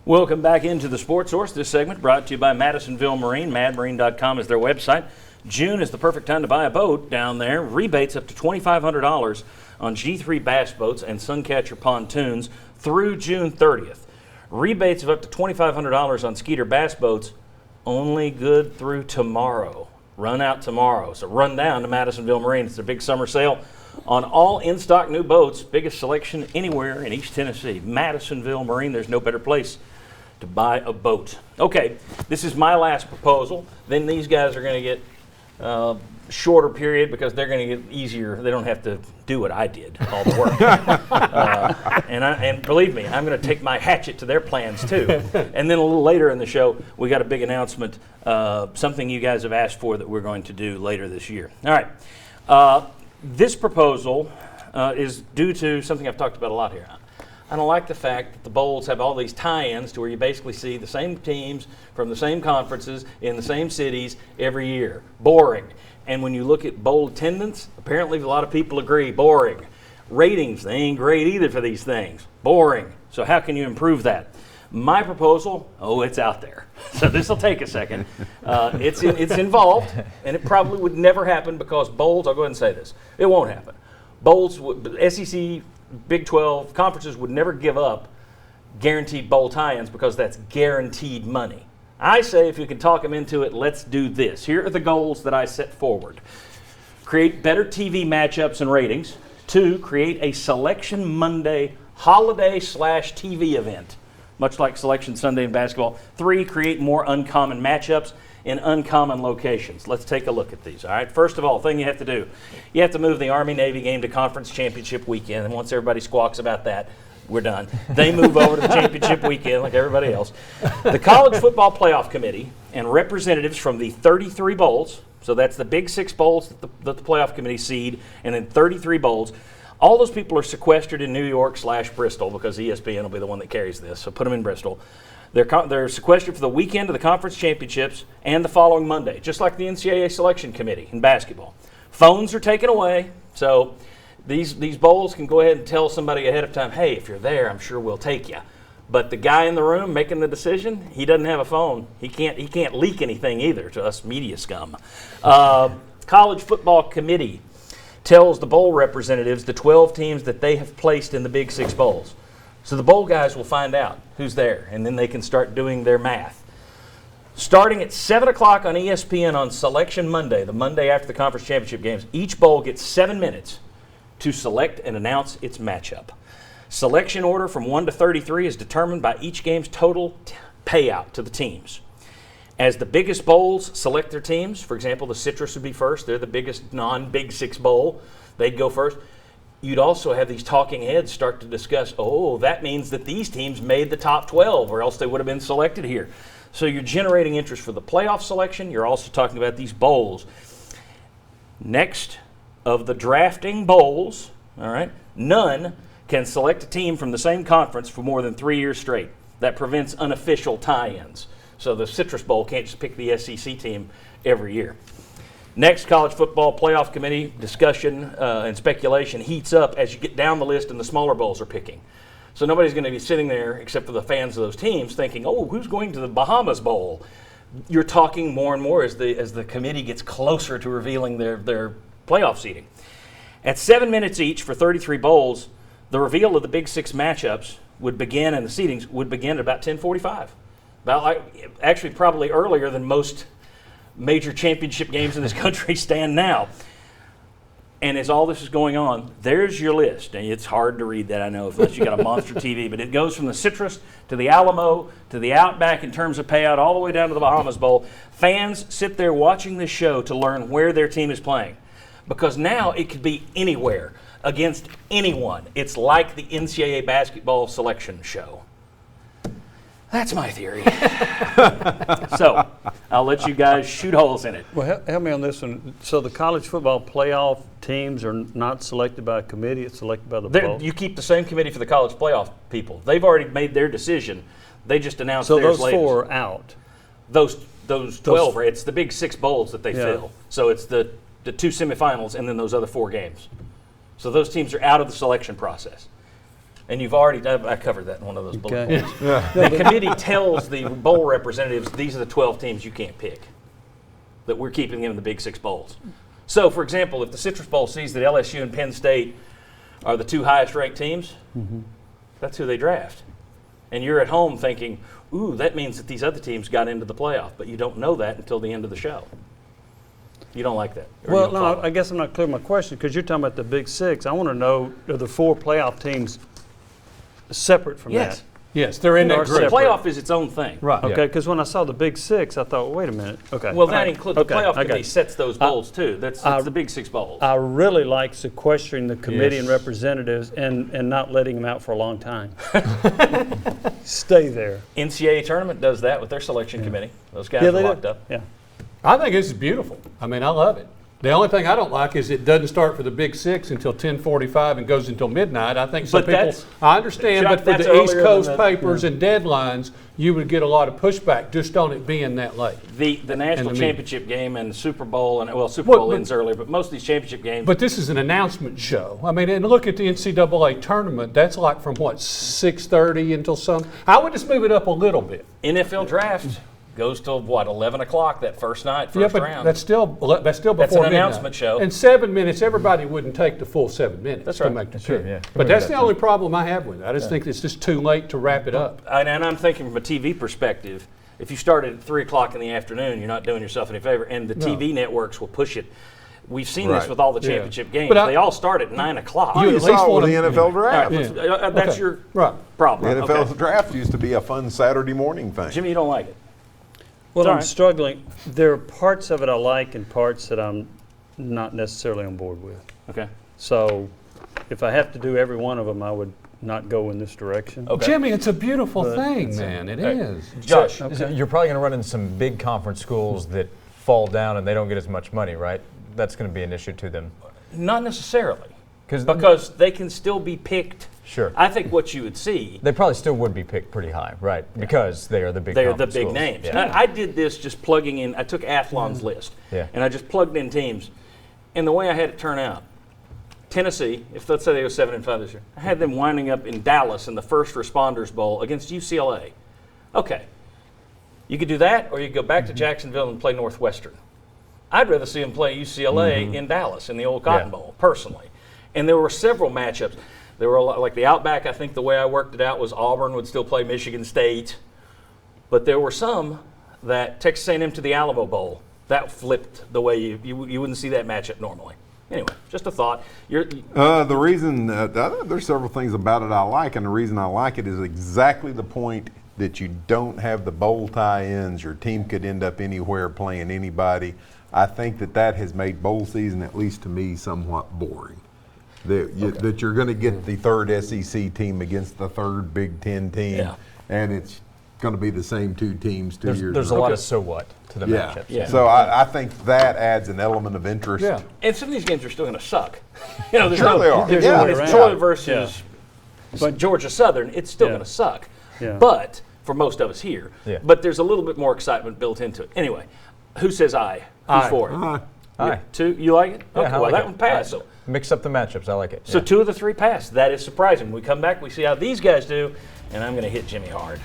Welcome back into the Sports Source. This segment brought to you by Madisonville Marine. MadMarine.com is their website. June is the perfect time to buy a boat down there. Rebates up to $2,500 on G3 bass boats and Suncatcher pontoons through June 30th. Rebates of up to $2,500 on Skeeter bass boats, only good through tomorrow. Run out tomorrow. So run down to Madisonville Marine. It's a big summer sale on all in-stock new boats. Biggest selection anywhere in East Tennessee. Madisonville Marine, there's no better place to buy a boat. Okay, this is my last proposal. Then these guys are going to get shorter period because they're going to get easier. They don't have to do what I did, all the work. And believe me, I'm going to take my hatchet to their plans too. And then a little later in the show, we got a big announcement, something you guys have asked for that we're going to do later this year. All right, this proposal is due to something I've talked about a lot here. I don't like the fact that the bowls have all these tie-ins to where you basically see the same teams from the same conferences in the same cities every year. Boring. And when you look at bowl attendance, apparently a lot of people agree, boring. Ratings, they ain't great either for these things. Boring. So how can you improve that? My proposal, it's out there. So this will take a second. It's involved, and it probably would never happen because bowls, I'll go ahead and say this, it won't happen. Bowls, SEC, Big 12 conferences would never give up guaranteed bowl tie-ins because that's guaranteed money. I say if you can talk them into it, let's do this. Here are the goals that I set forward. Create better TV matchups and ratings. 2, create a Selection Monday holiday/TV event, much like Selection Sunday in basketball. 3, create more uncommon matchups in uncommon locations. Let's take a look at these, all right? First of all, thing you have to do, you have to move the Army-Navy game to Conference Championship weekend, and once everybody squawks about that, we're done. They move over to the championship weekend like everybody else. The College Football Playoff Committee and representatives from the 33 bowls, so that's the Big 6 bowls that the playoff committee seed, and then 33 bowls. All those people are sequestered in New York/Bristol because ESPN will be the one that carries this, so put them in Bristol. They're sequestered for the weekend of the conference championships and the following Monday, just like the NCAA selection committee in basketball. Phones are taken away, so these bowls can go ahead and tell somebody ahead of time, hey, if you're there, I'm sure we'll take you. But the guy in the room making the decision, he doesn't have a phone. He can't leak anything either to us media scum. College Football Committee tells the bowl representatives the 12 teams that they have placed in the Big 6 bowls. So the bowl guys will find out who's there, and then they can start doing their math. Starting at 7 o'clock on ESPN on Selection Monday, the Monday after the conference championship games, each bowl gets 7 minutes to select and announce its matchup. Selection order from 1 to 33 is determined by each game's total payout to the teams. As the biggest bowls select their teams, for example, the Citrus would be first. They're the biggest non-Big 6 bowl. They'd go first. You'd also have these talking heads start to discuss, that means that these teams made the top 12 or else they would have been selected here. So you're generating interest for the playoff selection. You're also talking about these bowls. Next of the drafting bowls, all right, none can select a team from the same conference for more than 3 years straight. That prevents unofficial tie-ins. So the Citrus Bowl can't just pick the SEC team every year. Next, College Football Playoff Committee discussion and speculation heats up as you get down the list and the smaller bowls are picking. So nobody's going to be sitting there, except for the fans of those teams, thinking, who's going to the Bahamas Bowl? You're talking more and more as the committee gets closer to revealing their playoff seeding. At 7 minutes each for 33 bowls, the reveal of the Big 6 matchups would begin, and the seedings would begin at about 10:45. Actually probably earlier than most major championship games in this country stand now. And as all this is going on, there's your list. And it's hard to read that, I know, unless you got a monster TV. But it goes from the Citrus to the Alamo to the Outback in terms of payout all the way down to the Bahamas Bowl. Fans sit there watching this show to learn where their team is playing. Because now it could be anywhere against anyone. It's like the NCAA basketball selection show. That's my theory. So I'll let you guys shoot holes in it. Well, help me on this one. So the college football playoff teams are not selected by a committee, it's selected by the bowl? You keep the same committee for the college playoff people. They've already made their decision. They just announced theirs those latest. 4 are out? Those 12, it's the Big 6 bowls that they fill. So it's the 2 semifinals and then those other 4 games. So those teams are out of the selection process. And you've already, I covered that in one of those bullet Okay. points. The committee tells the bowl representatives, these are the 12 teams you can't pick, that we're keeping in the Big Six bowls. So, for example, if the Citrus Bowl sees that LSU and Penn State are the 2 highest ranked teams, that's who they draft. And you're at home thinking, ooh, that means that these other teams got into the playoff, but you don't know that until the end of the show. You don't like that. Or you Well, don't no, follow I it. guess I'm not clear on my question because you're talking about the Big Six. I want to know, are the 4 playoff teams separate from Yes. that? Yes, they're in They that are The group. separate. playoff is its own thing. Right. Okay, because when I saw the Big Six, I thought, wait a minute. Okay. Well, all that right. includes Okay, the playoff I got committee you. sets those bowls too. That's the Big Six bowls. I really like sequestering the committee and Yes. representatives and not letting them out for a long time. Stay there. NCAA tournament does that with their selection committee. Those guys Yeah, are they locked do. up. Yeah. I think this is beautiful. I mean, I love it. The only thing I don't like is it doesn't start for the Big Six until 10:45 and goes until midnight. I think some But people, that's- I understand, Chuck, but for that's the East earlier Coast than that. papers and deadlines, you would get a lot of pushback just on it being that late. The national And the championship game and the Super Bowl, and well, Super Well, Bowl but- ends earlier, but most of these championship games. But this is an announcement show. I mean, and look at the NCAA tournament. That's like from what, 6:30 until some. I would just move it up a little bit. NFL draft goes till what, 11 o'clock that first night, Yeah, first but round. that's still before That's an midnight. announcement show. And 7 minutes, everybody wouldn't take the full 7 minutes That's to right. make the Sure, pick. yeah. But that's the only problem I have with it. I just think it's just too late to wrap it up. And I'm thinking from a TV perspective, if you start at 3 o'clock in the afternoon, you're not doing yourself any favor, and the TV networks will push it. We've seen this Right. with all the Yeah. championship games. But They all start at 9 o'clock. You You at least saw it wanna- with the NFL draft. All right, that's Okay. your Right. problem. The NFL Okay. draft used to be a fun Saturday morning thing. Jimmy, you don't like it. Well, It's all I'm right. struggling. There are parts of it I like and parts that I'm not necessarily on board with. Okay. So if I have to do every one of them, I would not go in this direction. Okay. Jimmy, it's a beautiful But thing, man. It is. Josh. So you're probably going to run into some big conference schools that fall down and they don't get as much money, right? That's going to be an issue to them. Not necessarily. 'Cause- Because they can still be picked. Sure. I think what you would see, They probably still would be picked pretty high, right? Because they are the big they're the conference big schools. names. Yeah. I did this just plugging in, I took Athlon's list, Yeah. and I just plugged in teams. And the way I had it turn out, Tennessee, if let's say they go 7-5 this year, I had them winding up in Dallas in the First Responders Bowl against UCLA. Okay. You could do that, or you could go back to Jacksonville and play Northwestern. I'd rather see them play UCLA in Dallas in the old Cotton Yeah. Bowl, personally. And there were several matchups. There were a lot, like the Outback, I think the way I worked it out was Auburn would still play Michigan State. But there were some that Texas A&M to the Alamo Bowl, that flipped the way you wouldn't see that matchup normally. Anyway, just a thought. The reason, there's several things about it I like, and the reason I like it is exactly the point that you don't have the bowl tie-ins. Your team could end up anywhere playing anybody. I think that has made bowl season, at least to me, somewhat boring. That you're going to get the third SEC team against the third Big Ten team, Yeah. and it's going to be the same 2 teams 2 years. There's in a lot row. of so what to the Yeah. matchups. Yeah. So I think that adds an element of interest. Yeah. And some of these games are still going to suck. There's Sure they are. There's Yeah. when it's Around. Troy versus But- Georgia Southern, it's still Yeah. going to suck. Yeah. But for most of us here, Yeah. but there's a little bit more excitement built into it. Anyway, who says aye? Who's Aye. for it? Aye. 2, you like it? Yeah, Okay, I well like that it. one passed. So, Mix up the matchups. I like it. so Yeah. 2 of the 3 passed. That is surprising. We come back, we see how these guys do, and I'm going to hit Jimmy hard.